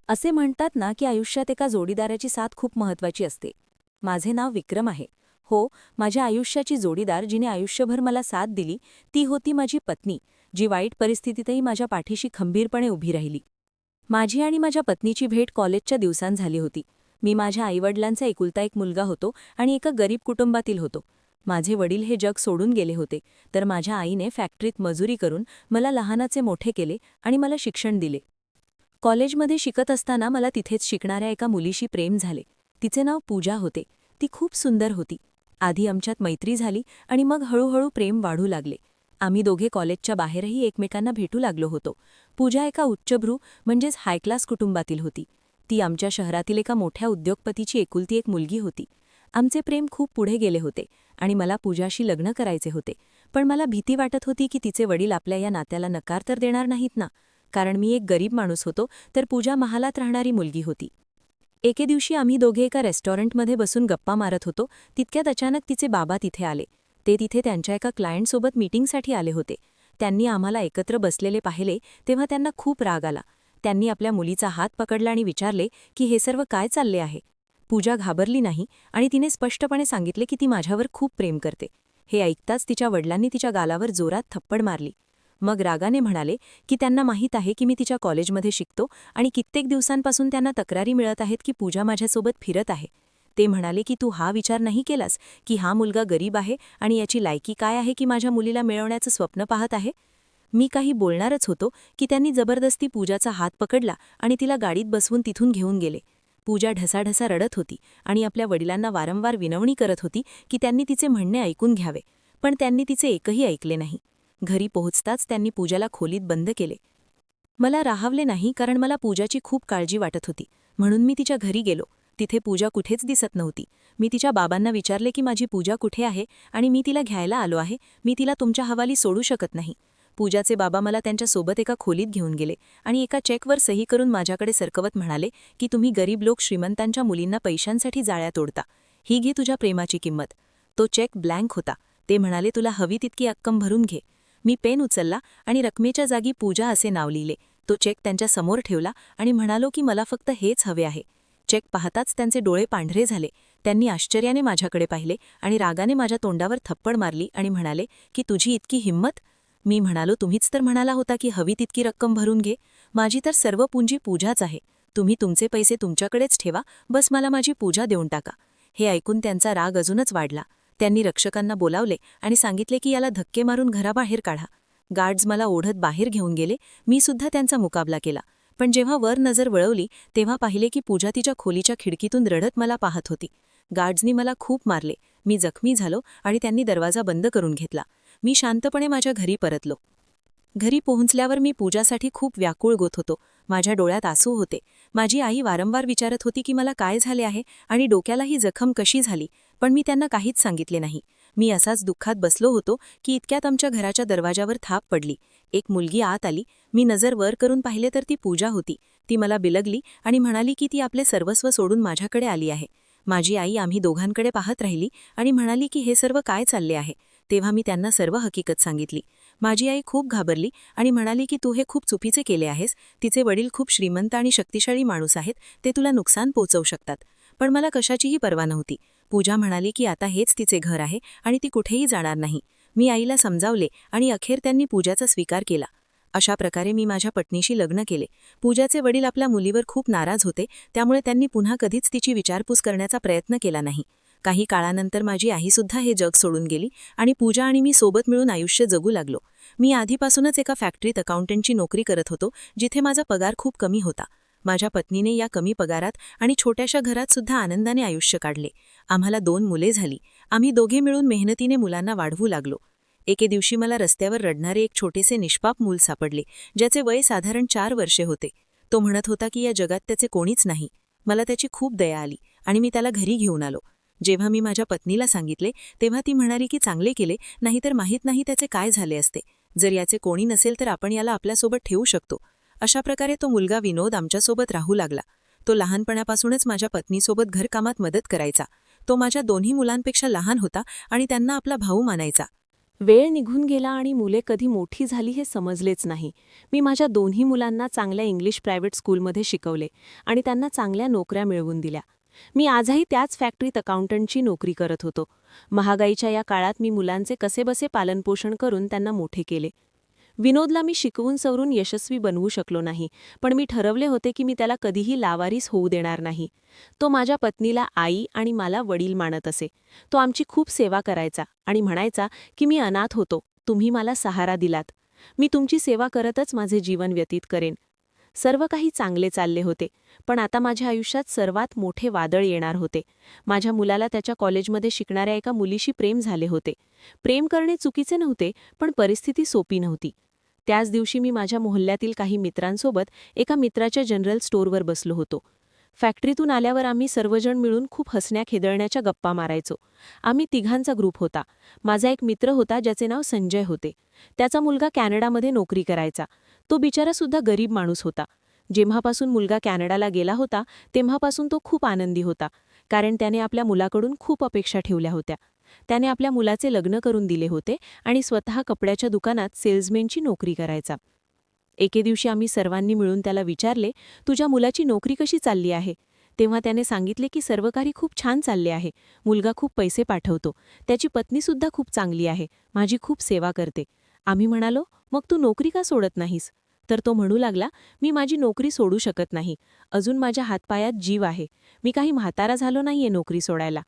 असे म्हणतात ना की आयुष्यात एका जोडीदाराची साथ खूप महत्त्वाची असते. माझे नाव विक्रम आहे. हो, माझ्या आयुष्याची जोडीदार जिने आयुष्यभर मला साथ दिली ती होती माझी पत्नी, जी वाईट परिस्थितीतही माझ्या पाठीशी खंबीरपणे उभी राहिली. माझी आणि माझ्या पत्नीची भेट कॉलेजच्या दिवसांत झाली होती. मी माझ्या आईवडिलांचा एकुलता एक मुलगा होतो आणि एका गरीब कुटुंबातील होतो. माझे वडील हे जग सोडून गेले होते, तर माझ्या आईने फॅक्टरीत मजुरी करून मला लहानाचे मोठे केले आणि मला शिक्षण दिले. कॉलेजमध्ये शिकत असताना मला तिथेच शिकणाऱ्या एका मुलीशी प्रेम झाले. तिचे नाव पूजा होते. ती खूप सुंदर होती. आधी आमच्यात मैत्री झाली आणि मग हळूहळू प्रेम वाढू लागले. आम्ही दोघे कॉलेजच्या बाहेरही एकमेकांना भेटू लागलो होतो. पूजा एका उच्चभ्रू म्हणजेच हाय क्लास कुटुंबातील होती. ती आमच्या शहरातील एका मोठ्या उद्योगपतीची एकुलती एक मुलगी होती. आमचे प्रेम खूप पुढे गेले होते आणि मला पूजाशी लग्न करायचे होते. पण मला भीती वाटत होती की तिचे वडील आपल्या या नात्याला नकार तर देणार नाहीत ना, कारण मी एक गरीब माणूस होतो तर पूजा महालात राहणारी मुलगी होती. एके दिवशी आम्ही दोघे एका रेस्टॉरंटमध्ये बसून गप्पा मारत होतो. तितक्यात अचानक तिचे बाबा तिथे आले. ते तिथे त्यांच्या एका क्लायंटसोबत मीटिंगसाठी आले होते. त्यांनी आम्हाला एकत्र बसलेले पाहिले तेव्हा त्यांना खूप राग आला. त्यांनी आपल्या मुलीचा हात पकडला आणि विचारले की हे सर्व काय चालले आहे. पूजा घाबरली नाही आणि तिने स्पष्टपणे सांगितले की ती माझ्यावर खूप प्रेम करते. हे ऐकताच तिच्या वडिलांनी तिच्या गालावर जोरात थप्पड मारली. मग रागाने म्हणाले की त्यांना माहीत आहे की मी तिच्या कॉलेजमध्ये शिकतो आणि कित्येक दिवसांपासून त्यांना तक्रारी मिळत आहेत की पूजा माझ्यासोबत फिरत आहे. ते म्हणाले की तू हा विचार नाही केलास की हा मुलगा गरीब आहे आणि याची लायकी काय आहे की माझ्या मुलीला मिळवण्याचं स्वप्न पाहत आहे. मी काही बोलणारच होतो की त्यांनी जबरदस्ती पूजाचा हात पकडला आणि तिला गाडीत बसवून तिथून घेऊन गेले. पूजा ढसाढसा रडत होती आणि आपल्या वडिलांना वारंवार विनवणी करत होती की त्यांनी तिचे म्हणणे ऐकून घ्यावे, पण त्यांनी तिचे एकही ऐकले नाही. घरी पोहोचताच त्यांनी पूजाला खोलीत बंद केले. मला राहावले नाही कारण मला पूजाची खूप काळजी वाटत होती, म्हणून मी तिच्या घरी गेलो. तिथे पूजा कुठेच दिसत नव्हती. मी तिच्या बाबांना विचारले की माझी पूजा कुठे आहे आणि मी तिला घ्यायला आलो आहे, मी तिला तुमच्या हवाली सोडू शकत नाही. पूजाचे बाबा मला त्यांच्यासोबत एका खोलीत घेऊन गेले आणि एका चेकवर सही करून माझ्याकडे सरकवत म्हणाले की तुम्ही गरीब लोक श्रीमंतांच्या मुलींना पैशांसाठी जाळ्यात ओढता. ही घे तुझ्या प्रेमाची किंमत. तो चेक ब्लँक होता. ते म्हणाले तुला हवी तितकी रक्कम भरून घे. मी पेन उचलला आणि रकमेच्या जागी पूजा असे नाव लिहिले. तो चेक त्यांच्या समोर ठेवला आणि म्हणालो की मला फक्त हेच हवे आहे. चेक पाहताच त्यांचे डोळे पांढरे झाले. त्यांनी आश्चर्याने माझ्याकडे पाहिले आणि रागाने माझ्या तोंडावर थप्पड मारली आणि म्हणाले की तुझी इतकी हिंमत. मी म्हणालो तुम्हीच तर म्हणाला होता की हवी तितकी रक्कम भरून घे. माझी तर सर्व पुंजी पूजाच आहे. तुम्ही तुमचे पैसे तुमच्याकडेच ठेवा, बस मला माझी पूजा देऊन टाका. हे ऐकून त्यांचा राग अजूनच वाढला. त्यांनी रक्षकांना बोलावले आणि सांगितले की याला धक्के मारून घराबाहेर काढा. गार्ड्स मला ओढत बाहेर घेऊन गेले. मी सुद्धा त्यांचा मुकाबला केला. पण जेव्हा वर नजर वळवली तेव्हा पाहिले की पूजा तिच्या खोलीच्या खिडकीतून रडत मला पाहत होती. गार्ड्सनी मला खूप मारले. मी जखमी झालो आणि त्यांनी दरवाजा बंद करून घेतला. मी शांतपणे माझ्या घरी परतलो. घरी पोहोचल्यावर मी पूजासाठी खूप व्याकुळ होत होतो. माझ्या डोळ्यात आसू होते. माझी आई वारंवार विचारत होती की मला काय झाले आहे आणि डोक्यालाही जखम कशी झाली, पण मी त्यांना काहीच सांगितले नाही. मी असाच दुःखात बसलो होतो की इतक्यात आमच्या घराच्या दरवाजावर थाप पडली. एक मुलगी आत आली. मी नजर वर करून पाहिले तर ती पूजा होती. ती मला बिलगली आणि म्हणाली की ती आपले सर्वस्व सोडून माझ्याकडे आली आहे. माझी आई आम्ही दोघांकडे पाहत राहिली आणि म्हणाली की हे सर्व काय चालले आहे. तेव्हा मी त्यांना सर्व हकीकत सांगितली. माझी आई खूप घाबरली आणि म्हणाली की तू हे खूप चुकीचे केले आहेस. तिचे वडील खूप श्रीमंत आणि शक्तिशाली माणूस आहेत, ते तुला नुकसान पोचवू शकतात. पण मला कशाचीही पर्वा नव्हती. पूजा म्हणाली की आता हेच तिचे घर आहे आणि ती कुठेही जाणार नाही. मी आईला समजावले आणि अखेर त्यांनी पूजाचा स्वीकार केला. अशा प्रकारे मी माझ्या पत्नीशी लग्न केले. पूजाचे वडील आपल्या मुलीवर खूप नाराज होते, त्यामुळे त्यांनी पुन्हा कधीच तिची विचारपूस करण्याचा प्रयत्न केला नाही. काही काळानंतर माझी आईसुद्धा हे जग सोडून गेली आणि पूजा आणि मी सोबत मिळून आयुष्य जगू लागलो. मी आधीपासूनच एका फॅक्टरीत अकाउंटंटची नोकरी करत होतो, जिथे माझा पगार खूप कमी होता. माझ्या पत्नीने या कमी पगारात आणि छोट्याशा घरात सुद्धा आनंदाने आयुष्य काढले. आम्हाला 2 मुले झाली. आम्ही दोघे मिळून मेहनतीने मुलांना वाढवू लागलो. एके दिवशी मला रस्त्यावर रडणारे एक छोटेसे निष्पाप मूल सापडले, ज्याचे वय साधारण 4 वर्षे होते. तो म्हणत होता की या जगात त्याचे कोणीच नाही. मला त्याची खूप दया आली आणि मी त्याला घरी घेऊन आलो. जेव्हा मी माझ्या पत्नीला सांगितले तेव्हा ती म्हणाली की चांगले केले, नाहीतर माहीत नाही त्याचे काय झाले असते. जर याचे कोणी नसेल तर आपण याला आपल्यासोबत ठेवू शकतो. अशा प्रकारे तो मुलगा विनोद आमच्यासोबत राहू लागला. तो लहानपणापासूनच माझ्या पत्नीसोबत घरकामात मदत करायचा. तो माझ्या दोन्ही मुलांपेक्षा लहान होता आणि त्यांना आपला भाऊ मानायचा. वेळ निघून गेला आणि मुले कधी मोठी झाली हे समजलेच नाही. मी माझ्या दोन्ही मुलांना चांगल्या इंग्लिश प्रायव्हेट स्कूलमध्ये शिकवले आणि त्यांना चांगल्या नोकऱ्या मिळवून दिल्या. मी आजही त्याच फॅक्टरीत अकाउंटंटची नोकरी करत होतो. महागाईच्या या काळात मी मुलांचे कसेबसे पालनपोषण करून त्यांना मोठे केले. विनोदला मी शिकवून सवरून यशस्वी बनवू शकलो नाही, पण मी ठरवले होते की मी त्याला कधीही लावारीस होऊ देणार नाही. तो माझ्या पत्नीला आई आणि मला वडील मानत असे. तो आमची खूप सेवा करायचा आणि म्हणायचा की मी अनाथ होतो, तुम्ही मला सहारा दिलात. मी तुमची सेवा करतच माझे जीवन व्यतीत करेन. सर्व काही चांगले चालले होते, पण आता माझ्या आयुष्यात सर्वात मोठे वादळ येणार होते. माझ्या मुलाला त्याच्या कॉलेजमध्ये शिकणाऱ्या एका मुलीशी प्रेम झाले होते. प्रेम करणे चुकीचे नव्हते, पण परिस्थिती सोपी नव्हती. त्याच दिवशी मी माझ्या मोहल्ल्यातील काही मित्रांसोबत एका मित्राच्या जनरल स्टोअरवर बसलो होतो. फॅक्टरीतून आल्यावर आम्ही सर्वजण मिळून खूप हसण्या-खेदळण्याच्या गप्पा मारायचो. आम्ही तिघांचा ग्रुप होता. माझा एक मित्र होता ज्याचे नाव संजय होते. त्याचा मुलगा कॅनडामध्ये नोकरी करायचा. तो बिचारासुद्धा गरीब माणूस होता. जेव्हापासून मुलगा कॅनडाला गेला होता, तेव्हापासून तो खूप आनंदी होता, कारण त्याने आपल्या मुलाकडून खूप अपेक्षा ठेवल्या होत्या. त्याने आपल्या मुलाचे लग्न करून दिले होते आणि स्वतः कपड्याच्या दुकानात सेल्समॅनची नोकरी करायचा. एके दिवशी आम्ही सर्वांनी मिळून त्याला विचारले, तुझ्या मुलाची नोकरी कशी चालली आहे? तेव्हा त्याने सांगितले की सर्व काही खूप छान चालले आहे. मुलगा खूप पैसे पाठवतो. त्याची पत्नीसुद्धा खूप चांगली आहे. माझी खूप सेवा करते. आम्ही म्हणालो, मग तू नोकरी का सोडत नाहीस? तर तो म्हणू लागला, मी माझी नोकरी सोडू शकत नाही. अजून माझ्या हातपायात जीव आहे. मी काही म्हातारा झालो नाहीये नोकरी सोडायला.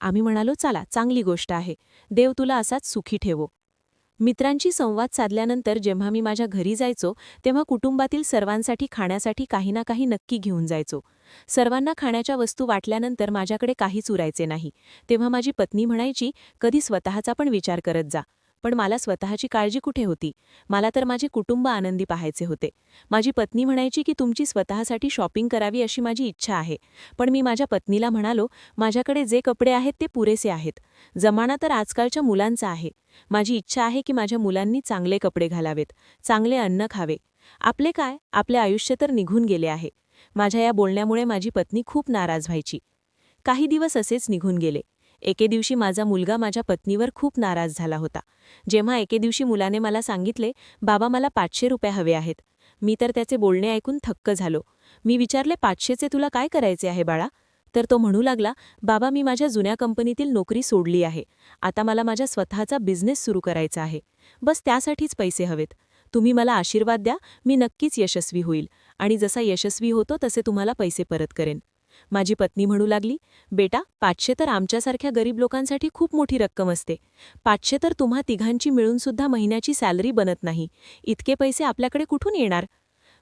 आम्ही म्हणालो, चला, चांगली गोष्ट आहे. देव तुला असाच सुखी ठेवो. मित्रांशी संवाद साधल्यानंतर जेव्हा मी माझ्या घरी जायचो, तेव्हा कुटुंबातील सर्वांसाठी खाण्यासाठी काही ना काही नक्की घेऊन जायचो. सर्वांना खाण्याच्या वस्तू वाटल्यानंतर माझ्याकडे काहीच उरायचे नाही. तेव्हा माझी पत्नी म्हणायची, कधी स्वतःचा पण विचार करत जा. पण मला स्वतःची काळजी कुठे होती? मला तर माझे कुटुंब आनंदी पाहायचे होते. माझी पत्नी म्हणायची की तुमची स्वतःसाठी शॉपिंग करावी अशी माझी इच्छा आहे. पण मी माझ्या पत्नीला म्हणालो, माझ्याकडे जे कपडे आहेत ते पुरेसे आहेत. जमाना तर आजकालच्या मुलांचा आहे. माझी इच्छा आहे की माझ्या मुलांनी चांगले कपडे घालावेत, चांगले अन्न खावे. आपले काय, आपले आयुष्य तर निघून गेले आहे. माझ्या या बोलण्यामुळे माझी पत्नी खूप नाराज व्हायची. काही दिवस असेच निघून गेले. एके दिवशी माझा मुलगा माझ्या पत्नीवर खूप नाराज झाला होता. जेव्हा एके दिवशी मुलाने मला सांगितले, बाबा मला 500 रुपये हवे आहेत. मी तर त्याचे बोलणे ऐकून थक्क झालो. मी विचारले, 500चे तुला काय करायचे आहे बाळा? तर तो म्हणू लागला, बाबा मी माझ्या जुन्या कंपनीतील नोकरी सोडली आहे. आता मला माझ्या स्वतःचा बिझनेस सुरू करायचा आहे. बस त्यासाठीच पैसे हवेत. तुम्ही मला आशीर्वाद द्या, मी नक्कीच यशस्वी होईल आणि जसा यशस्वी होतो तसे तुम्हाला पैसे परत करेन. माझी पत्नी म्हणू लागली, बेटा 500 तर आमच्यासारख्या गरीब लोकांसाठी खूप मोठी रक्कम असते. 500 तर तुम्हा तिघांची मिळूनसुद्धा महिन्याची सॅलरी बनत नाही. इतके पैसे आपल्याकडे कुठून येणार?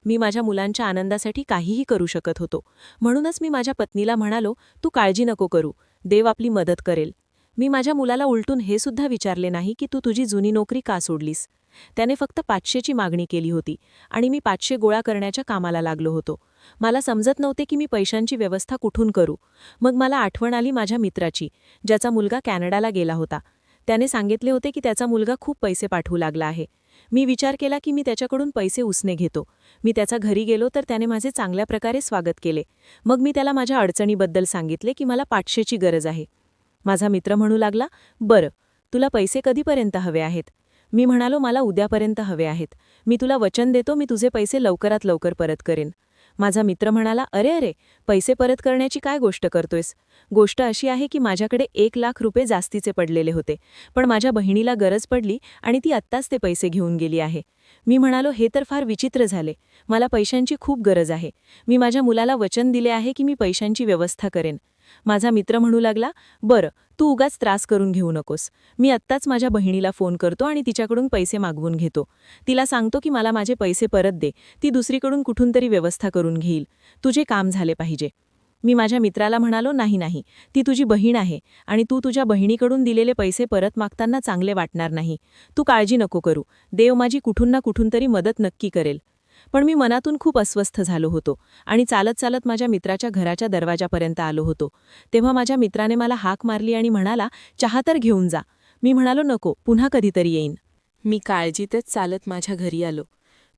मी माझ्या मुलांच्या आनंदासाठी काहीही करू शकत होतो. म्हणूनच मी माझ्या पत्नीला म्हणालो, तू काळजी नको करू, देव आपली मदत करेल. मी माझ्या मुलाला उलटून हे सुद्धा विचारले नाही की तू तुझी जुनी नोकरी का सोडलीस. त्याने फक्त 500ची मागणी केली होती आणि मी 500 गोळा करण्याच्या कामाला लागलो होतो. मला समजत नव्हते की मी पैशांची व्यवस्था कुठून करू. मग मला आठवण आली माझ्या मित्राची, ज्याचा मुलगा कॅनडाला गेला होता. त्याने सांगितले होते की त्याचा मुलगा खूप पैसे पाठवू लागला आहे. मी विचार केला की मी त्याच्याकडून पैसे उसने घेतो. मी त्याच्या घरी गेलो तर त्याने माझे चांगल्या प्रकारे स्वागत केले. मग मी त्याला माझ्या अडचणीबद्दल सांगितले की मला 500ची गरज आहे. माझा मित्र म्हणू लागला, बरं, तुला पैसे कधीपर्यंत हवे आहेत? मी म्हणालो, मला उद्यापर्यंत हवे आहेत. मी तुला वचन देतो, मी तुझे पैसे लवकरात लवकर परत करेन. माझा मित्र म्हणाला, अरे अरे, पैसे परत करण्याची काय गोष्ट करतोयस? गोष्ट अशी आहे की माझ्याकडे 1,00,000 रुपये जास्तीचे पडलेले होते, पण माझ्या बहिणीला गरज पडली आणि ती आत्ताच ते पैसे घेऊन गेली आहे. मी म्हणालो, हे तर फार विचित्र झाले. मला पैशांची खूप गरज आहे. मी माझ्या मुलाला वचन दिले आहे की मी पैशांची व्यवस्था करेन. माझा मित्र म्हणू लागला, बरं, तू उगाच त्रास करून घेऊ नकोस. मी आत्ताच माझ्या बहिणीला फोन करतो आणि तिच्याकडून पैसे मागवून घेतो. तिला सांगतो की मला माझे पैसे परत दे. ती दुसरीकडून कुठून तरी व्यवस्था करून घेईल. तुझे काम झाले पाहिजे. मी माझ्या मित्राला म्हणालो, नाही नाही, ती तुझी बहीण आहे आणि तू तुझ्या बहिणीकडून दिलेले पैसे परत मागताना चांगले वाटणार नाही. तू काळजी नको करू. देव माझी कुठून ना कुठून तरी मदत नक्की करेल. पण मी मनातून खूप अस्वस्थ झालो होतो आणि चालत चालत माझ्या मित्राच्या घराच्या दरवाजापर्यंत आलो होतो. तेव्हा माझ्या मित्राने मला हाक मारली आणि म्हणाला, चहा तर घेऊन जा. मी म्हणालो, नको, पुन्हा कधीतरी येईन. मी काळजीतच चालत माझ्या घरी आलो.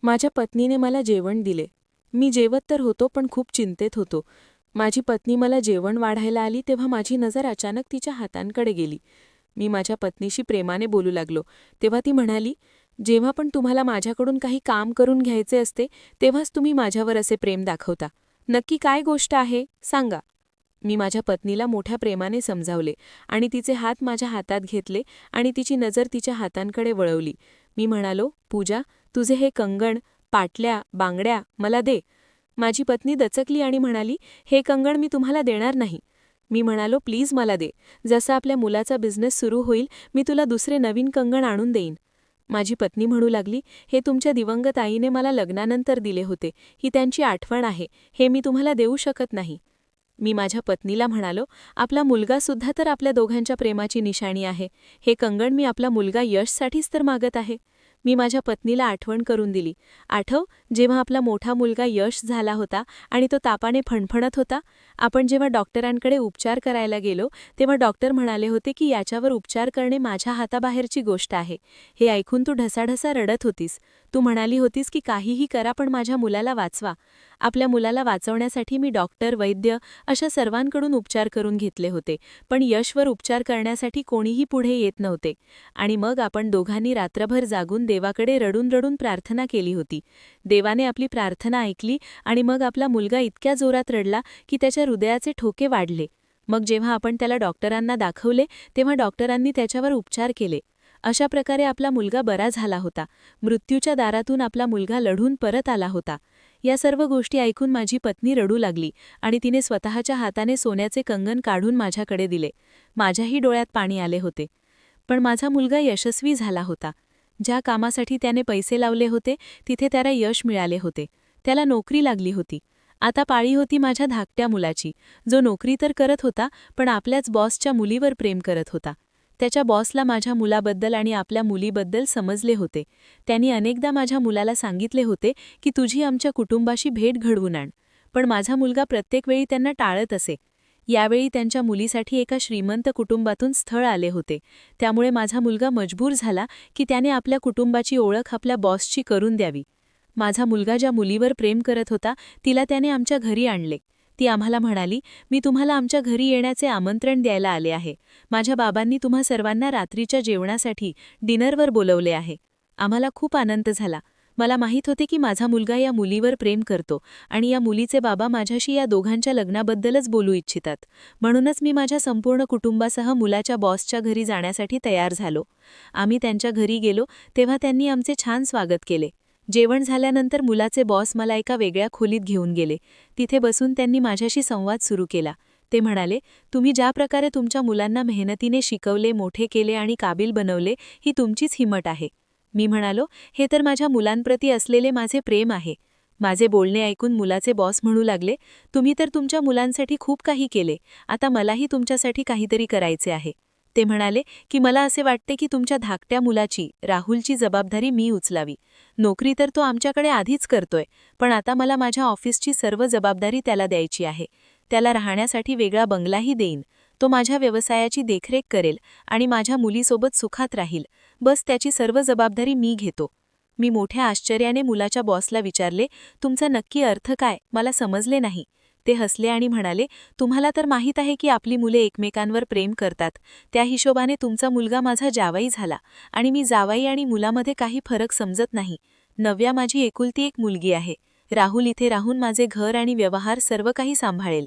माझ्या पत्नीने मला जेवण दिले. मी जेवत तर होतो पण खूप चिंतेत होतो. माझी पत्नी मला जेवण वाढायला आली तेव्हा माझी नजर अचानक तिच्या हातांकडे गेली. मी माझ्या पत्नीशी प्रेमाने बोलू लागलो. तेव्हा ती म्हणाली, जेव्हा पण तुम्हाला माझ्याकडून काही काम करून घ्यायचे असते तेव्हाच तुम्ही माझ्यावर असे प्रेम दाखवता. नक्की काय गोष्ट आहे सांगा. मी माझ्या पत्नीला मोठ्या प्रेमाने समजावले आणि तिचे हात माझ्या हातात घेतले आणि तिची नजर तिच्या हातांकडे वळवली. मी म्हणालो, पूजा, तुझे हे कंगण, पाटल्या, बांगड्या मला दे. माझी पत्नी दचकली आणि म्हणाली, हे कंगण मी तुम्हाला देणार नाही. मी म्हणालो, प्लीज मला दे. जसं आपल्या मुलाचा बिझनेस सुरू होईल मी तुला दुसरे नवीन कंगण आणून देईन. माझी पत्नी म्हणू लागली, हे तुमच्या दिवंगत आईने मला लग्नानंतर दिले होते. ही त्यांची आठवण आहे. हे मी तुम्हाला देऊ शकत नाही. मी माझ्या पत्नीला म्हणालो, आपला मुलगासुद्धा तर आपल्या दोघांच्या प्रेमाची निशाणी आहे. हे कंगण मी आपला मुलगा यशसाठीच तर मागत आहे. मी माझ्या पत्नीला आठवण करून दिली. आठव, जेव्हा आपला मोठा मुलगा यश झाला होता आणि तो तापाने फणफणत होता, आपण जेव्हा डॉक्टरांकडे उपचार करायला गेलो तेव्हा डॉक्टर म्हणाले होते की याच्यावर उपचार करणे माझ्या हाताबाहेरची गोष्ट आहे. हे ऐकून तू ढसाढसा रडत होतीस. तू म्हणाली होतीस की काहीही करा पण माझ्या मुलाला वाचवा. आपल्या मुलाला वाचवण्यासाठी मी डॉक्टर, वैद्य अशा सर्वांकडून उपचार करून घेतले होते, पण यशवर उपचार करण्यासाठी कोणीही पुढे येत नव्हते. आणि मग आपण दोघांनी रात्रभर जागून देवाकडे रडून रडून प्रार्थना केली होती. देवाने आपली प्रार्थना ऐकली आणि मग आपला मुलगा इतक्या जोरात रडला की त्याच्या हृदयाचे ठोके वाढले. मग जेव्हा आपण त्याला डॉक्टरांना दाखवले तेव्हा डॉक्टरांनी त्याच्यावर उपचार केले. अशा प्रकारे आपला मुलगा बरा झाला होता. मृत्यूच्या दारातून आपला मुलगा लढून परत आला होता. या सर्व गोष्टी ऐकून माझी पत्नी रडू लागली आणि तिने स्वतःच्या हाताने सोन्याचे कंगन काढून माझ्याकडे दिले. माझ्याही डोळ्यात पाणी आले होते. पण माझा मुलगा यशस्वी झाला होता. ज्या कामासाठी त्याने पैसे लावले होते तिथे त्याला यश मिळाले होते. त्याला नोकरी लागली होती. आता पाळी होती माझ्या धाकट्या मुलाची, जो नोकरी तर करत होता पण आपल्याच बॉसच्या मुलीवर प्रेम करत होता. त्याच्या बॉसला माझ्या मुलाबद्दल आणि आपल्या मुलीबद्दल समजले होते. त्यांनी अनेकदा माझ्या मुलाला सांगितले होते की तुझी आमच्या कुटुंबाशी भेट घडवून आण, पण माझा मुलगा प्रत्येक वेळी त्यांना टाळत असे. यावेळी त्यांच्या मुलीसाठी एका श्रीमंत कुटुंबातून स्थळ आले होते. त्यामुळे माझा मुलगा मजबूर झाला की त्याने आपल्या कुटुंबाची ओळख आपल्या बॉसची करून द्यावी. माझा मुलगा ज्या मुलीवर प्रेम करत होता तिला त्याने आमच्या घरी आणले. ती आम्हाला म्हणाली, मी तुम्हाला आमच्या घरी येण्याचे आमंत्रण द्यायला आले आहे. माझ्या बाबांनी तुम्हा सर्वांना रात्रीच्या जेवणासाठी डिनरवर बोलवले आहे. आम्हाला खूप आनंद झाला. मला माहीत होते की माझा मुलगा या मुलीवर प्रेम करतो आणि या मुलीचे बाबा माझ्याशी या दोघांच्या लग्नाबद्दलच बोलू इच्छितात. म्हणूनच मी माझ्या संपूर्ण कुटुंबासह मुलाच्या बॉसच्या घरी जाण्यासाठी तयार झालो. आम्ही त्यांच्या घरी गेलो तेव्हा त्यांनी आमचे छान स्वागत केले. जेवण झाल्यानंतर मुलाचे बॉस मला एका वेगळ्या खोलीत घेऊन गेले. तिथे बसून त्यांनी माझ्याशी संवाद सुरू केला. ते म्हणाले, तुम्ही ज्या प्रकारे तुमच्या मुलांना मेहनतीने शिकवले, मोठे केले आणि काबिल बनवले, ही तुमचीच हिंमत आहे. मी म्हणालो, हे तर माझ्या मुलांप्रती असलेले माझे प्रेम आहे. माझे बोलणे ऐकून मुलाचे बॉस म्हणू लागले, तुम्ही तर तुमच्या मुलांसाठी खूप काही केले. आता मलाही तुमच्यासाठी काहीतरी करायचे आहे. ते म्हणाले की मला असे वाटते की तुमच्या धाकट्या मुलाची, राहुलची जबाबदारी मी उचलावी. नोकरी तर तो आमच्याकडे आधीच करतोय, पण आता मला माझ्या ऑफिसची सर्व जबाबदारी त्याला द्यायची आहे. त्याला राहण्यासाठी वेगळा बंगलाही देईन. तो माझ्या व्यवसायाची देखरेख करेल आणि माझ्या मुलीसोबत सुखात राहील. बस त्याची सर्व जबाबदारी मी घेतो. मी मोठ्या आश्चर्याने मुलाच्या बॉसला विचारले, तुमचा नक्की अर्थ काय? मला समजले नाही. ते हसले आणि म्हणाले, तुम्हाला तर माहीत आहे की आपली मुले एकमेकांवर प्रेम करतात. त्या हिशोबाने तुमचा मुलगा माझा जावई झाला आणि मी जावई आणि मुलामध्ये काही फरक समजत नाही. नव्या माझी एकुलती एक मुलगी आहे. राहुल इथे राहून माझे घर आणि व्यवहार सर्व काही सांभाळेल.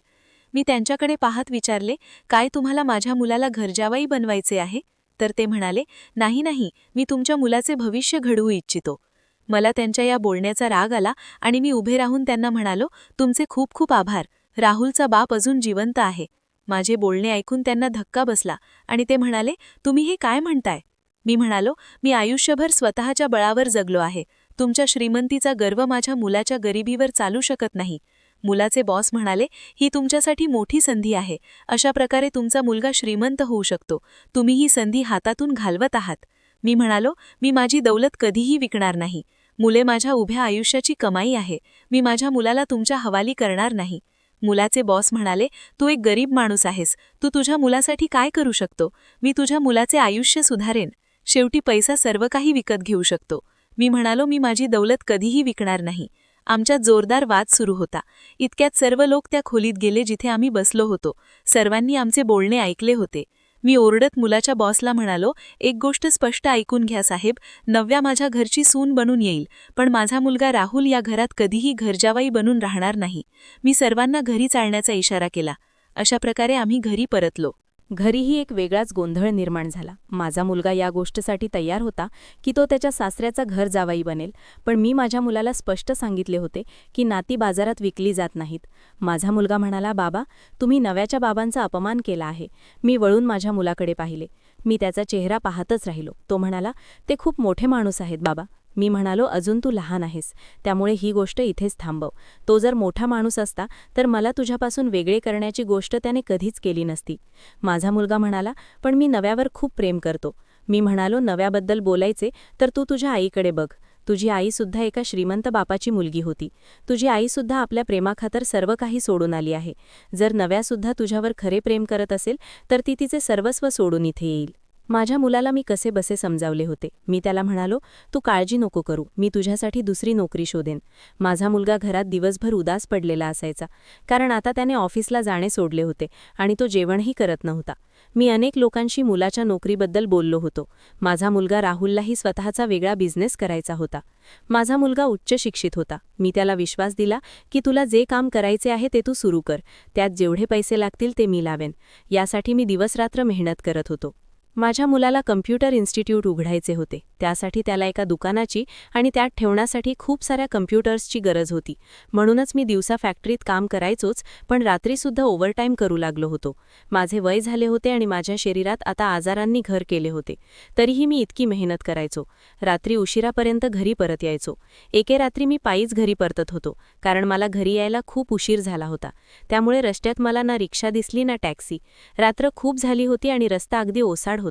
मी त्यांच्याकडे पाहत विचारले, काय तुम्हाला माझ्या मुलाला घरजावई बनवायचे आहे? तर ते म्हणाले, नाही नाही, मी तुमच्या मुलाचे भविष्य घडवू इच्छितो. मला त्यांच्या या बोलण्याचा राग आला आणि मी उभे राहून त्यांना म्हणालो, तुमचे खूप खूप आभार. राहुलचा बाप अजून जिवंत आहे. माझे बोलणे ऐकून त्यांना धक्का बसला आणि ते म्हणाले, तुम्ही हे काय म्हणताय? मी म्हणालो, मी आयुष्यभर स्वतःच्या बळावर जगलो आहे. तुमच्या श्रीमंतीचा गर्व माझ्या मुलाच्या गरिबीवर चालू शकत नाही. मुलाचे बॉस म्हणाले, ही तुमच्यासाठी मोठी संधी आहे. अशा प्रकारे तुमचा मुलगा श्रीमंत होऊ शकतो. तुम्ही ही संधी हातातून घालवत आहात. मी म्हणालो, मी माझी दौलत कधीही विकणार नाही. मुले माझ्या उभ्या आयुष्याची कमाई आहे. मी माझ्या मुलाला तुमच्या हवाली करणार नाही. मुलाचे बॉस म्हणाले, तू एक गरीब माणूस आहेस. तू तुझ्या मुलासाठी काय करू शकतो? मी तुझ्या मुलाचे आयुष्य सुधारेन. शेवटी पैसा सर्व काही विकत घेऊ शकतो. मी म्हणालो, मी माझी दौलत कधीही विकणार नाही. आमच्यात जोरदार वाद सुरू होता. इतक्यात सर्व लोक त्या खोलीत गेले जिथे आम्ही बसलो होतो. सर्वांनी आमचे बोलणे ऐकले होते. मी ओरडत मुलाच्या बॉसला म्हणालो, एक गोष्ट स्पष्ट ऐकून घ्या साहेब, नव्या माझ्या घरची सून बनून येईल, पण माझा मुलगा राहुल या घरात कधीही घरजावाई बनून राहणार नाही. मी सर्वांना घरी चालण्याचा इशारा केला. अशा प्रकारे आम्ही घरी परतलो. घरीही एक वेगळाच गोंधळ निर्माण झाला. माझा मुलगा या गोष्टीसाठी तयार होता की तो त्याच्या सासऱ्याचा घर जावाई बनेल, पण मी माझ्या मुलाला स्पष्ट सांगितले होते की नाती बाजारात विकली जात नाहीत. माझा मुलगा म्हणाला, बाबा, तुम्ही नव्याच्या बाबांचा अपमान केला आहे. मी वळून माझ्या मुलाकडे पाहिले. मी त्याचा चेहरा पाहतच राहिलो. तो म्हणाला, ते खूप मोठे माणूस आहेत बाबा. मी म्हणालो, अजून तू लहान आहेस, त्यामुळे ही गोष्ट इथेच थांबव. तो जर मोठा माणूस असता तर मला तुझ्यापासून वेगळे करण्याची गोष्ट त्याने कधीच केली नसती. माझा मुलगा म्हणाला, पण मी नव्यावर खूप प्रेम करतो. मी म्हणालो, नव्याबद्दल बोलायचे तर तू तुझ्या आईकडे बघ. तुझी आईसुद्धा एका श्रीमंत बापाची मुलगी होती. तुझी आईसुद्धा आपल्या प्रेमाखातर सर्व काही सोडून आली आहे. जर नव्यासुद्धा तुझ्यावर खरे प्रेम करत असेल तर ती तिचे सर्वस्व सोडून इथे येईल. माझ्या मुलाला मी कसे बसे समजावले होते. मी त्याला म्हणालो, तू काळजी नको करू, मी तुझ्यासाठी दुसरी नोकरी शोधेन. माझा मुलगा घरात दिवसभर उदास पडलेला असायचा, कारण आता त्याने ऑफिसला जाणे सोडले होते आणि तो जेवणही करत नव्हता. मी अनेक लोकांशी मुलाच्या नोकरीबद्दल बोललो होतो. माझा मुलगा राहुललाही स्वतःचा वेगळा बिझनेस करायचा होता. माझा मुलगा उच्च शिक्षित होता. मी त्याला विश्वास दिला की तुला जे काम करायचे आहे ते तू सुरू कर. त्यात जेवढे पैसे लागतील ते मी लावेन. यासाठी मी दिवसरात्र मेहनत करत होतो. माझ्या मुलाला कम्प्युटर इन्स्टिट्यूट उघडायचे होते. त्यासाठी त्याला एका दुकानाची आणि त्यात ठेवण्यासाठी खूप साऱ्या कम्प्युटर्सची गरज होती. म्हणूनच मी दिवसा फॅक्टरीत काम करायचोच, पण रात्रीसुद्धा ओव्हरटाईम करू लागलो होतो. माझे वय झाले होते आणि माझ्या शरीरात आता आजारांनी घर केले होते. तरीही मी इतकी मेहनत करायचो. रात्री उशिरापर्यंत घरी परत यायचो. एके रात्री मी पायीच घरी परतत होतो, कारण मला घरी यायला खूप उशीर झाला होता. त्यामुळे रस्त्यात मला ना रिक्षा दिसली ना टॅक्सी. रात्र खूप झाली होती आणि रस्ता अगदी ओसाड होता.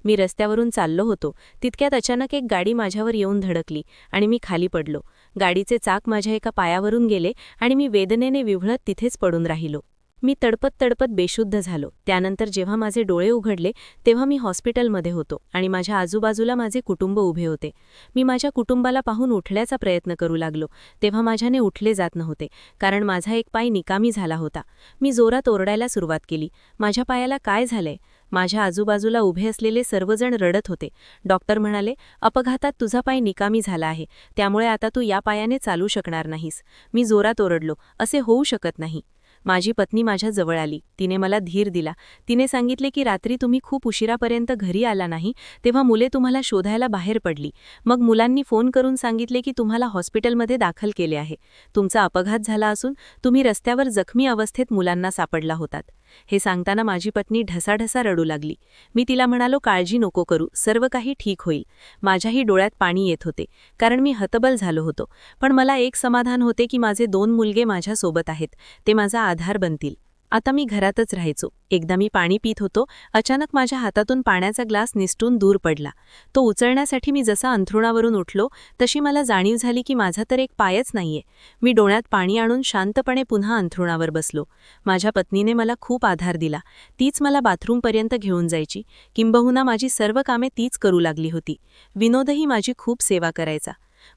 मी रस्त्यावरून चाललो होतो, तितक्यात अचानक एक गाडी माझ्यावर येऊन धडकली आणि मी खाली पडलो. गाडीचे चाक माझ्या एका पायावरून गेले आणि मी वेदनेने विव्हळत तिथेच पडून राहिलो. मी तडपत तडपत बेशुद्ध झालो. त्यानंतर जेव्हा माझे डोळे उघडले तेव्हा मी हॉस्पिटलमध्ये होतो आणि माझ्या आजूबाजूला माझे कुटुंब उभे होते. मी माझ्या कुटुंबाला पाहून उठण्याचा प्रयत्न करू लागलो, तेव्हा माझ्याने उठले जात नव्हते, कारण माझा एक पाय निकामी झाला होता. मी जोरात ओरडायला सुरुवात केली, माझ्या पायाला काय झालंय? माझ्या आजूबाजूला उभे असलेले सर्वजण रडत होते. डॉक्टर म्हणाले, अपघातात तुझा पाय निकामी झाला आहे, त्यामुळे आता तू या पायाने चालू शकणार नाहीस. मी जोरात ओरडलो, असे होऊ शकत नाही. माझी पत्नी माझ्या जवळ आली. तिने मला धीर दिला. तिने सांगितले की रात्री तुम्ही खूप उशिरापर्यंत घरी आला नाही, तेव्हा मुले तुम्हाला शोधायला बाहेर पडली. मग मुलांनी फोन करून सांगितले की तुम्हाला हॉस्पिटलमध्ये दाखल केले आहे. तुमचा अपघात झाला असून तुम्ही रस्त्यावर जखमी अवस्थेत मुलांना सापडला होतात. हे सांगताना माझी पत्नी ढसाढसा रडू लागली. मी तिला म्हणालो, काळजी नको करू, सर्व काही ठीक होईल. माझ्याही डोळ्यात पाणी येत होते, कारण मी हतबल झालो होतो. पण मला एक समाधान होते की माझे 2 मुलगे माझ्यासोबत आहेत, ते माझा आधार बनतील. आता मी घरातच राहायचो. एकदा मी पाणी पित होतो, अचानक माझ्या हातातून पाण्याचा ग्लास निसटून दूर पडला. तो उचलण्यासाठी मी जसा अंथरुणावरून उठलो तशी मला जाणीव झाली की माझा तर एक पायच नाहीये. मी डोळ्यात पाणी आणून शांतपणे पुन्हा अंथरुणावर बसलो. माझ्या पत्नीने मला खूप आधार दिला. तीच मला बाथरूमपर्यंत घेऊन जायची. किंबहुना माझी सर्व कामे तीच करू लागली होती. विनोदही माझी खूप सेवा करायचा.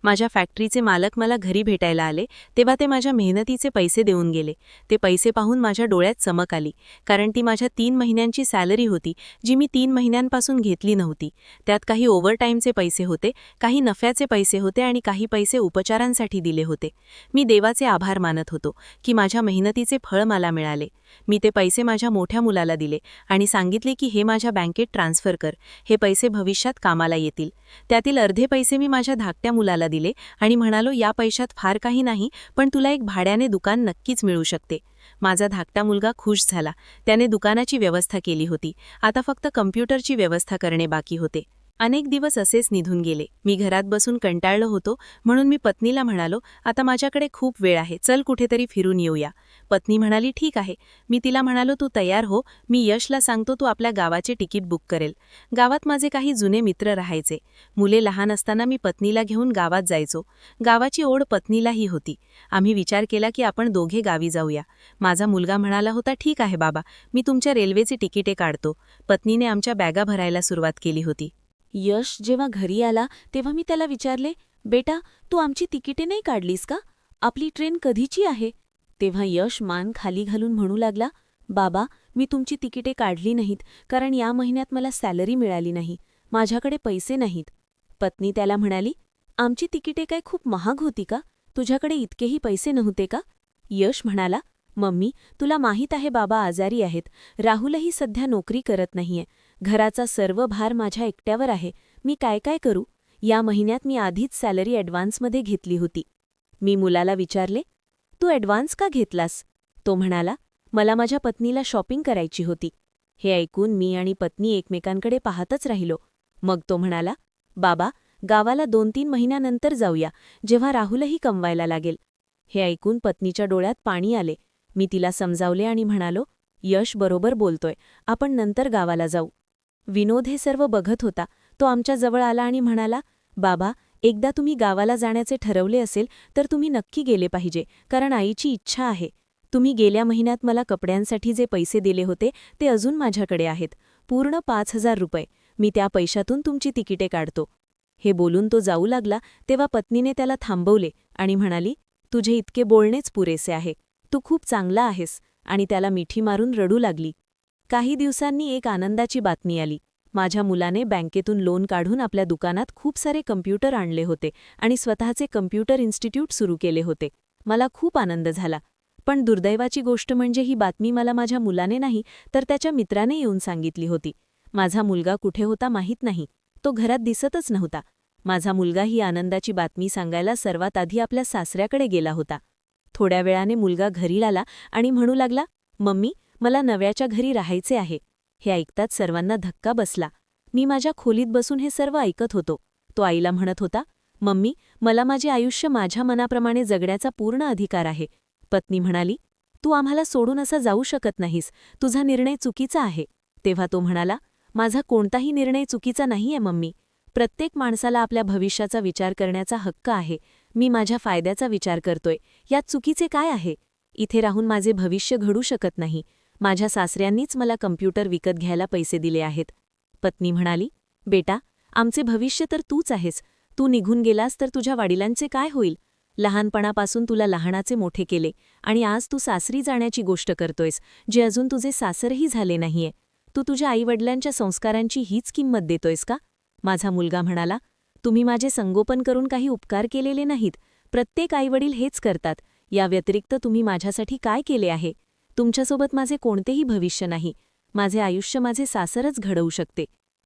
माझ्या फॅक्टरीचे मालक मला घरी भेटायला आले तेव्हा ते माझ्या मेहनतीचे पैसे देऊन गेले. ते पैसे पाहून माझ्या डोळ्यात चमक आली, कारण ती माझ्या 3 महिन्यांची सॅलरी होती, जी मी 3 महिन्यांपासून घेतली नव्हती. त्यात काही ओव्हरटाईमचे पैसे होते, काही नफ्याचे पैसे होते आणि काही पैसे उपचारांसाठी दिले होते. मी देवाचे आभार मानत होतो की माझ्या मेहनतीचे फळ मला मिळाले. मी ते पैसे माझ्या मोठ्या मुलाला दिले आणि सांगितले की हे माझ्या बँकेत ट्रान्स्फर कर, हे पैसे भविष्यात कामाला येतील. त्यातील अर्धे पैसे मी माझ्या धाकट्या मुलाला दिले आणि म्हणालो, या पैशात फार काही नाही, पण तुला एक भाड्याने दुकान नक्कीच मिळू शकते. माझा धाकटा मुलगा खुश झाला. त्याने दुकानाची व्यवस्था केली होती. आता फक्त कम्प्युटरची व्यवस्था करणे बाकी होते. अनेक दिवस असेच निघून गेले. मी घरात बसून कंटाळलो होतो, म्हणून मी पत्नीला म्हणालो, आता माझ्याकडे खूप वेळ आहे, चल कुठेतरी फिरून येऊया. पत्नी म्हणाली, ठीक आहे. मी तिला म्हणालो, तू तयार हो, मी यशला सांगतो तू आपल्या गावाचे तिकीट बुक करेल. गावात माझे काही जुने मित्र राहायचे. मुले लहान असताना मी पत्नीला घेऊन गावात जायचो. गावाची ओढ पत्नीलाही होती. आम्ही विचार केला की आपण दोघे गावी जाऊया. माझा मुलगा म्हणाला होता, ठीक आहे बाबा, मी तुमच्या रेल्वेची तिकिटे काढतो. पत्नीने आमच्या बॅगा भरायला सुरुवात केली होती. यश जेव्हा घरी आला तेव्हा मी त्याला विचारले, बेटा, तू आमची तिकिटे नाही काढलीस का? आपली ट्रेन कधीची आहे? तेव्हा यश मान खाली घालून म्हणू लागला, बाबा, मी तुमची तिकिटे काढली नाहीत कारण या महिन्यात मला सॅलरी मिळाली नाही. माझ्याकडे पैसे नाहीत. पत्नी त्याला म्हणाली, आमची तिकिटे काय खूप महाग होती का? तुझ्याकडे इतकेही पैसे नव्हते का? यश म्हणाला, मम्मी, तुला माहीत आहे बाबा आजारी आहेत. राहुलही सध्या नोकरी करत नाहीये. घराचा सर्व भार माझ्या एकट्यावर आहे. मी काय काय करू? या महिन्यात मी आधीच सॅलरी ॲडव्हान्समध्ये घेतली होती. मी मुलाला विचारले, तू ॲडव्हान्स का घेतलास? तो म्हणाला, मला माझ्या पत्नीला शॉपिंग करायची होती. हे ऐकून मी आणि पत्नी एकमेकांकडे पाहतच राहिलो. मग तो म्हणाला, बाबा, गावाला 2-3 महिन्यानंतर जाऊया, जेव्हा राहुलही कमवायला लागेल. हे ऐकून पत्नीच्या डोळ्यात पाणी आले. मी तिला समजावले आणि म्हणालो, यश बरोबर बोलतोय, आपण नंतर गावाला जाऊ. विनोद हे सर्व बघत होता. तो आमच्या जवळ आला आणि म्हणाला, बाबा, एकदा तुम्ही गावाला जाण्याचे ठरवले असेल तर तुम्ही नक्की गेले पाहिजे, कारण आईची इच्छा आहे. तुम्ही गेल्या महिन्यात मला कपड्यांसाठी जे पैसे दिले होते ते अजून माझ्याकडे आहेत. पूर्ण 5,000 रुपये. मी त्या पैशातून तुमची तिकिटे काढतो. हे बोलून तो जाऊ लागला तेव्हा पत्नीने त्याला थांबवले आणि म्हणाली, तुझे इतके बोलणेच पुरेसे आहे. तू खूप चांगला आहेस. आणि त्याला मिठी मारून रडू लागली. काही दिवसांनी एक आनंदाची बातमी आली. माझ्या मुलाने बँकेतून लोन काढून आपल्या दुकानात खूप सारे कम्प्युटर आणले होते आणि स्वतःचे कम्प्युटर इन्स्टिट्यूट सुरू केले होते. मला खूप आनंद झाला. पण दुर्दैवाची गोष्ट म्हणजे ही बातमी मला माझ्या मुलाने नाही तर त्याच्या मित्राने येऊन सांगितली होती. माझा मुलगा कुठे होता माहीत नाही. तो घरात दिसतच नव्हता. माझा मुलगा ही आनंदाची बातमी सांगायला सर्वात आधी आपल्या सासऱ्याकडे गेला होता. थोड्या वेळाने मुलगा घरी आला आणि म्हणू लागला, मम्मी, मला नव्याच्या घरी राहायचे आहे. हे ऐकताच सर्वांना धक्का बसला. मी माझ्या खोलीत बसून हे सर्व ऐकत होतो. तो आईला म्हणत होता, मम्मी, मला माझे आयुष्य माझ्या मनाप्रमाणे जगण्याचा पूर्ण अधिकार आहे. पत्नी म्हणाली, तू आम्हाला सोडून असं जाऊ शकत नाहीस. तुझा निर्णय चुकीचा आहे. तेव्हा तो म्हणाला, माझा कोणताही निर्णय चुकीचा नाहीये मम्मी. प्रत्येक माणसाला आपल्या भविष्याचा विचार करण्याचा हक्क आहे. मी माझ्या फायद्याचा विचार करतोय. यात चुकीचे काय आहे? इथे राहून माझे भविष्य घडू शकत नाही. माझ्या सासऱ्यांनीच मला कम्प्युटर विकत घ्यायला पैसे दिले आहेत. पत्नी म्हणाली, बेटा, आमचे भविष्य तर तूच आहेस. तू निघून गेलास तर तुझ्या वडिलांचे काय होईल? लहानपणापासून तुला लहानाचे मोठे केले आणि आज तू सासरी जाण्याची गोष्ट करतोयस, जे अजून तुझे सासरही झाले नाहीये. तू तुझ्या आईवडिलांच्या संस्कारांची हीच किंमत देतोयस का? माझा मुलगा म्हणाला, तुम्ही माझे संगोपन करून काही उपकार केलेले नाहीत. प्रत्येक आईवडील हेच करतात. या व्यतिरिक्त तुम्ही माझ्यासाठी काय केले आहे? तुमच्यासोबत माझे कोणतेही भविष्य नाही. माझे आयुष्य माझे सासरच घडवू शकते.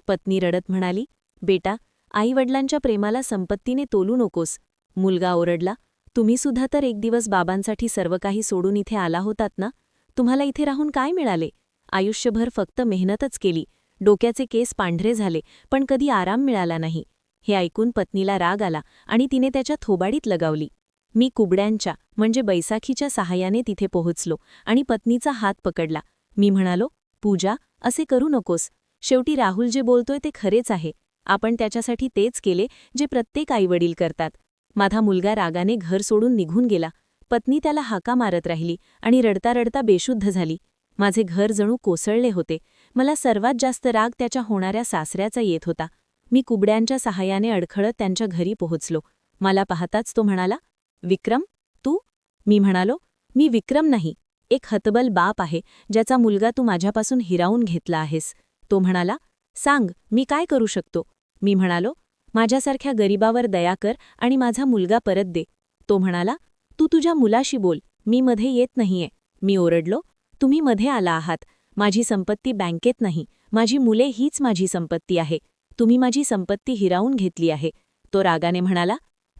पत्नी रडत म्हणाली, बेटा, आईवडिलांच्या प्रेमाला संपत्तीने तोलू नकोस. मुलगा ओरडला, तुम्ही सुद्धा तर एक दिवस बाबांसाठी सर्व काही सोडून इथे आला होतात ना? तुम्हाला इथे राहून काय मिळाले? आयुष्यभर फक्त मेहनतच केली. डोक्याचे केस पांढरे झाले, पण कधी आराम मिळाला नाही. हे ऐकून पत्नीला राग आला आणि तिने त्याच्या थोबाडीत लगावली. मी कुबड्यांच्या म्हणजे बैसाखीच्या सहाय्याने तिथे पोहोचलो आणि पत्नीचा हात पकडला. मी म्हणालो, पूजा, असे करू नकोस. शेवटी राहुल जे बोलतोय ते खरेच आहे. आपण त्याच्यासाठी तेच केले जे प्रत्येक आईवडील करतात. माझा मुलगा रागाने घर सोडून निघून गेला. पत्नी त्याला हाका मारत राहिली आणि रडता रडता बेशुद्ध झाली. माझे घर जणू कोसळले होते. मला सर्वात जास्त राग त्याच्या होणाऱ्या सासऱ्याचा येत होता. मी कुबड्यांच्या सहाय्याने अडखळत त्यांच्या घरी पोहोचलो. मला पाहताच तो म्हणाला, विक्रम, तू? मी म्हणालो, मी विक्रम नाही. एक हतबल बाप आहे, ज्याचा मुलगा तू माझ्यापासून हिरावून घेतला आहेस. तो म्हणाला, सांग, मी काय करू शकतो? मी म्हणालो, माझ्यासारख्या गरीबावर दया कर आणि माझा मुलगा परत दे. तो म्हणाला, तू तुझ्या मुलाशी बोल, मी मध्ये येत नाहीये. मी ओरडलो, तुम्ही मध्ये आला आहात. माझी संपत्ती बँकेत नाही. माझी मुले हीच माझी संपत्ती आहे. तुम्ही माझी संपत्ती हिरावून घेतली आहे. तो रागाने म्हणाला,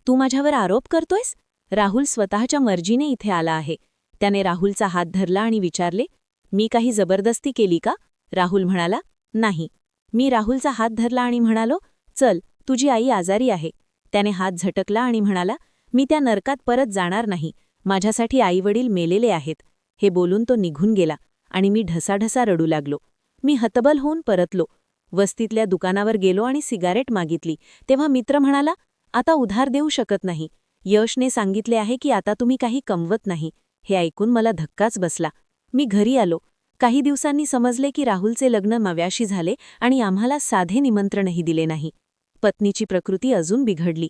तू माझ्यावर आरोप करतोयस? राहुल स्वतःच्या मर्जीने इथे आला आहे. त्याने राहुलचा हात धरला आणि विचारले, मी काही जबरदस्ती केली का? राहुल म्हणाला, नाही. मी राहुलचा हात धरला आणि म्हणालो, चल, तुझी आई आजारी आहे. त्याने हात झटकला आणि म्हणाला, मी त्या नरकात परत जाणार नाही. माझ्यासाठी आईवडील मेलेले आहेत. हे बोलून तो निघून गेला आणि मी ढसाढसा रडू लागलो. मी हतबल होऊन परतलो. वस्तीतल्या दुकानावर गेलो आणि सिगारेट मागितली. तेव्हा मित्र म्हणाला, आता उधार देऊ शकत नाही. यशने सांगितले आहे की आता तुम्ही काही कमवत नाही. हे ऐकून मला धक्काच बसला. मी घरी आलो. काही दिवसांनी समजले की राहुलचे लग्न नव्याशी झाले आणि आम्हाला साधे निमंत्रणही दिले नाही. पत्नीची प्रकृती अजून बिघडली.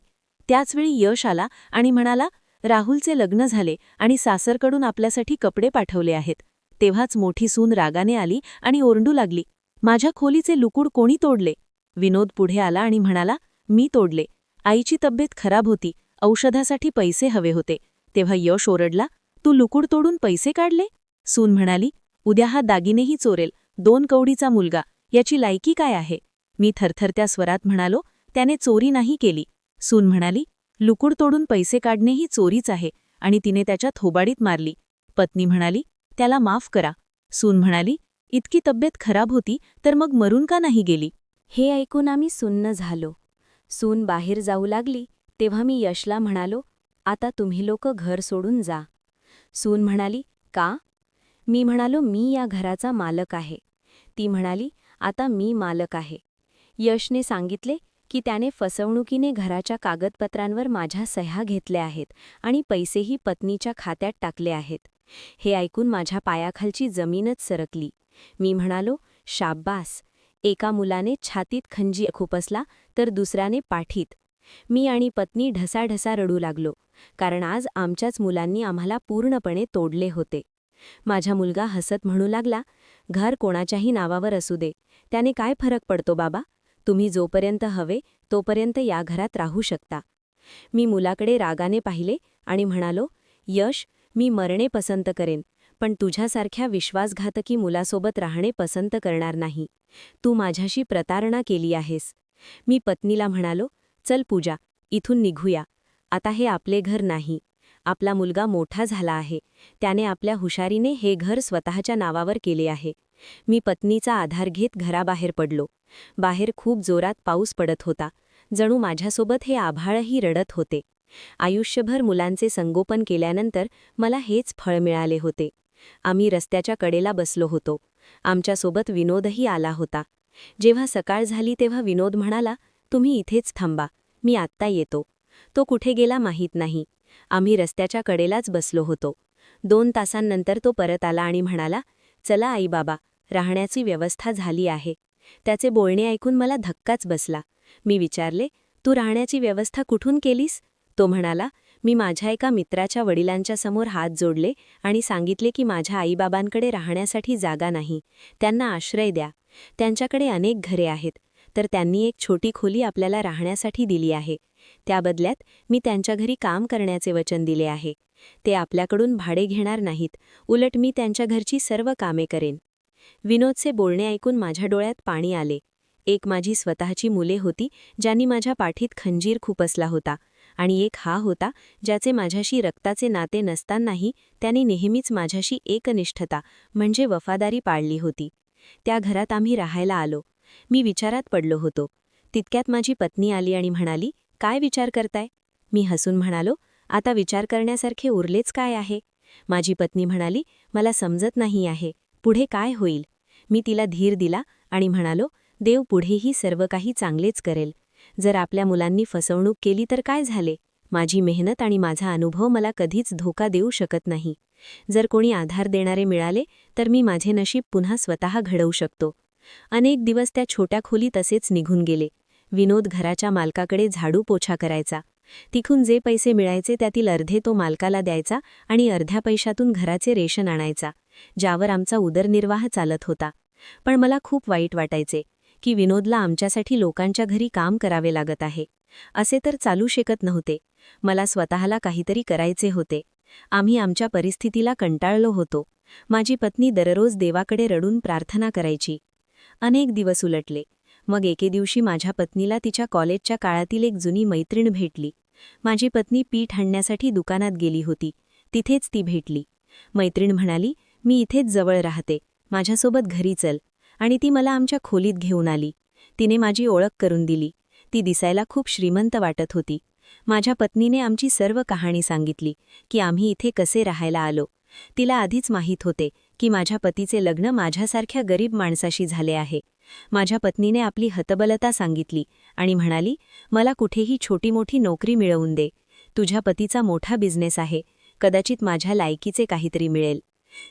त्याचवेळी यश आला आणि म्हणाला, राहुलचे लग्न झाले आणि सासरकडून आपल्यासाठी कपडे पाठवले आहेत. तेव्हाच मोठी सून रागाने आली आणि ओरडू लागली, माझ्या खोलीचे लुकूड कोणी तोडले? विनोद पुढे आला आणि म्हणाला, मी तोडले. आईची तब्येत खराब होती, औषधासाठी पैसे हवे होते. तेव्हा यश ओरडला, तू लुकूड तोडून पैसे काढले? सून म्हणाली, उद्या हा दागिनेही चोरेल, 2 कवडीचा मुलगा, याची लायकी काय आहे? मी थरथरत्या स्वरात म्हणालो, त्याने चोरी नाही केली. सून म्हणाली, लुकूड तोडून पैसे काढणेही चोरीच आहे आणि तिने त्याच्या थोबाडीत मारली. पत्नी म्हणाली, त्याला माफ करा. सून म्हणाली, इतकी तब्येत खराब होती तर मग मरून का नाही गेली? हे ऐकून आम्ही सुन्न झालो. सून बाहेर जाऊ लागली तेव्हा मी यशला म्हणालो, आता तुम्ही लोक घर सोडून जा. सून म्हणाली, का? मी म्हणालो, मी या घराचा मालक आहे. ती म्हणाली, आता मी मालक आहे. यशने सांगितले की त्याने फसवणुकीने घराच्या कागदपत्रांवर माझ्या सह्या घेतल्या आहेत आणि पैसेही पत्नीच्या खात्यात टाकले आहेत. हे ऐकून माझ्या पायाखालची जमीनच सरकली. मी म्हणालो, शाब्बास. एका मुलाने छातीत खंजीर खुपसला तर दुसऱ्याने पाठीत. मी आणि पत्नी ढसाढसा रडू लागलो, कारण आज आमच्याच मुलांनी आम्हाला पूर्णपणे तोडले होते. माझा मुलगा हसत म्हणू लागला, घर कोणाच्याही नावावर असू दे, त्याने काय फरक पडतो बाबा? तुम्ही जोपर्यंत हवे तोपर्यंत या घरात राहू शकता. मी मुलाकडे रागाने पाहिले आणि म्हणालो, यश, मी मरणे पसंत करेन, पण तुझ्यासारख्या विश्वासघातकी मुलासोबत राहणे पसंत करणार नाही. तू माझ्याशी प्रतारणा केली आहेस. मी पत्नीला म्हणालो, चल पूजा, इथून निघूया. आता हे आपले घर नाही. आपला मुलगा मोठा झाला आहे. त्याने आपल्या हुशारीने हे घर स्वतःच्या नावावर केले आहे. मी पत्नीचा आधार घेत घराबाहेर पडलो. बाहेर खूप जोरात पाऊस पडत होता. जणू माझ्यासोबत हे आभाळही रडत होते. आयुष्यभर मुलांचे संगोपन केल्यानंतर मला हेच फळ मिळाले होते. आम्ही रस्त्याच्या कडेला बसलो होतो. आमच्यासोबत विनोदही आला होता. जेव्हा सकाळ झाली तेव्हा विनोद म्हणाला, तुम्ही इथेच थांबा, मी आत्ता येतो. तो कुठे गेला माहीत नाही. आम्ही रस्त्याच्या कडेलाच बसलो होतो. 2 तासांनंतर तो परत आला आणि म्हणाला, चला आई बाबा, राहण्याची व्यवस्था झाली आहे. त्याचे बोलणे ऐकून मला धक्काच बसला. मी विचारले, तू राहण्याची व्यवस्था कुठून केलीस? तो म्हणाला, मी माझ्या एका मित्राच्या वडिलांच्या समोर हात जोडले आणि सांगितले की माझ्या आईबाबांकडे राहण्यासाठी जागा नाही, त्यांना आश्रय द्या. त्यांच्याकडे अनेक घरे आहेत, तर त्यांनी एक छोटी खोली आपल्याला राहण्यासाठी दिली आहे. त्या बदल्यात मी त्यांच्या घरी काम करण्याचे वचन दिले आहे. ते आपल्याकडून भाडे घेणार नाहीत, उलट मी त्यांच्या घरची सर्व कामे करेन. विनोदचे बोलणे ऐकून माझ्या डोळ्यात पाणी आले. एक माझी स्वतःची मुले होती, ज्यांनी माझ्या पाठीत खंजीर खुपसला होता, आणि एक हा होता ज्याचे माझ्याशी रक्ताचे नाते नसतानाही त्याने नेहमीच माझ्याशी एकनिष्ठता म्हणजे वफादारी पाळली होती. त्या घरात आम्ही राहायला आलो. मी विचारात पडलो होतो. तितक्यात माझी पत्नी आली आणि म्हणाली, काय विचार करताय? मी हसून म्हणालो, आता विचार करण्यासारखे उरलेच काय आहे? माझी पत्नी म्हणाली, मला समजत नाही आहे, पुढे काय होईल? मी तिला धीर दिला आणि म्हणालो, देव पुढेही सर्व काही चांगलेच करेल. जर आपल्या मुलांनी फसवणूक केली तर काय झाले? माझी मेहनत आणि माझा अनुभव मला कधीच धोका देऊ शकत नाही. जर कोणी आधार देणारे मिळाले तर मी माझे नशीब पुन्हा स्वतः घडवू शकतो. अनेक दिवस त्या छोट्या खोलीत असेच निघून गेले. विनोद घराच्या मालकाकडे झाडू पोछा करायचा. तिथून जे पैसे मिळायचे त्यातील अर्धे तो मालकाला द्यायचा आणि अर्ध्या पैशातून घराचे रेशन आणायचा, ज्यावर आमचा उदरनिर्वाह चालत होता. पण मला खूप वाईट वाटायचे की विनोदला आमच्यासाठी लोकांच्या घरी काम करावे लागत आहे. असे तर चालू शकत नव्हते. मला स्वतःला काहीतरी करायचे होते. आम्ही आमच्या परिस्थितीला कंटाळलो होतो. माझी पत्नी दररोज देवाकडे रडून प्रार्थना करायची. अनेक दिवस उलटले. मग एके दिवशी माझ्या पत्नीला तिच्या कॉलेजच्या काळातील एक जुनी मैत्रीण भेटली. माझी पत्नी पीठ आणण्यासाठी दुकानात गेली होती. तिथेच ती भेटली. मैत्रीण म्हणाली, मी इथेच जवळ राहते, माझ्यासोबत घरी चल. आणि ती मला आमच्या खोलीत घेऊन आली. तिने माझी ओळख करून दिली. ती दिसायला खूप श्रीमंत वाटत होती. माझ्या पत्नीने आमची सर्व कहाणी सांगितली की आम्ही इथे कसे राहायला आलो. तिला आधीच माहीत होते की माझ्या पतीचे लग्न माझ्यासारख्या गरीब माणसाशी झाले आहे. माझ्या पत्नीने आपली हतबलता सांगितली आणि म्हणाली, मला कुठेही छोटी मोठी नोकरी मिळवून दे. तुझ्या पतीचा मोठा बिझनेस आहे, कदाचित माझ्या लायकीचे काहीतरी मिळेल.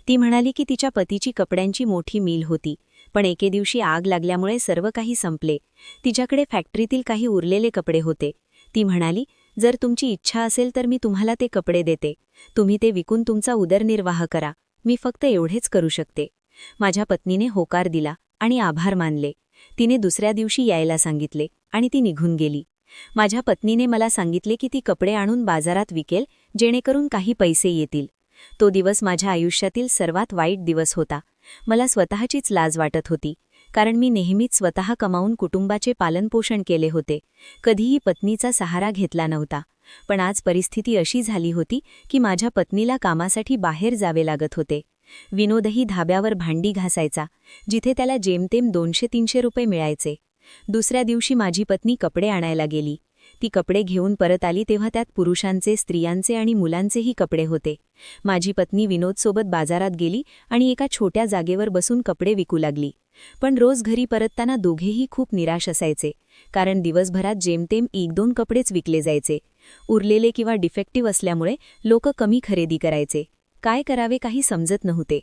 ती म्हणाली की तिच्या पतीची कपड्यांची मोठी मिल होती, पण एके दिवशी आग लागल्यामुळे सर्व काही संपले. तिच्याकडे फॅक्टरीतील काही उरलेले कपडे होते. ती म्हणाली, जर तुमची इच्छा असेल तर मी तुम्हाला ते कपडे देते. तुम्ही ते विकून तुमचा उदरनिर्वाह करा, मी फक्त एवढेच करू शकते. माझ्या पत्नीने होकार दिला आणि आभार मानले. तिने दुसऱ्या दिवशी यायला सांगितले आणि ती निघून गेली. माझ्या पत्नीने मला सांगितले की ती कपडे आणून बाजारात विकेल जेणेकरून काही पैसे येतील. तो दिवस माझ्या आयुष्यातील सर्वात वाईट दिवस होता. मला स्वतःचीच लाज वाटत होती, कारण मी नेहमीच स्वतः कमावून कुटुंबाचे पालनपोषण केले होते. कधीही पत्नीचा सहारा घेतला नव्हता. पण आज परिस्थिती अशी झाली होती की माझ्या पत्नीला कामासाठी बाहेर जावे लागत होते. विनोदही धाब्यावर भांडी घासायचा, जिथे त्याला जेमतेम 200-300 रुपये मिळायचे. दुसऱ्या दिवशी माझी पत्नी कपडे आणायला गेली. ती कपडे घेऊन परत आली तेव्हा त्यात पुरुषांचे, स्त्रियांचे आणि मुलांचेही कपडे होते. माझी पत्नी विनोदसोबत बाजारात गेली आणि एका छोट्या जागेवर बसून कपडे विकू लागली. पण रोज घरी परतताना दोघेही खूप निराश असायचे, कारण दिवसभरात जेमतेम 1-2 कपडेच विकले जायचे. उरलेले किंवा डिफेक्टिव्ह असल्यामुळे लोक कमी खरेदी करायचे. काय करावे काही समजत नव्हते.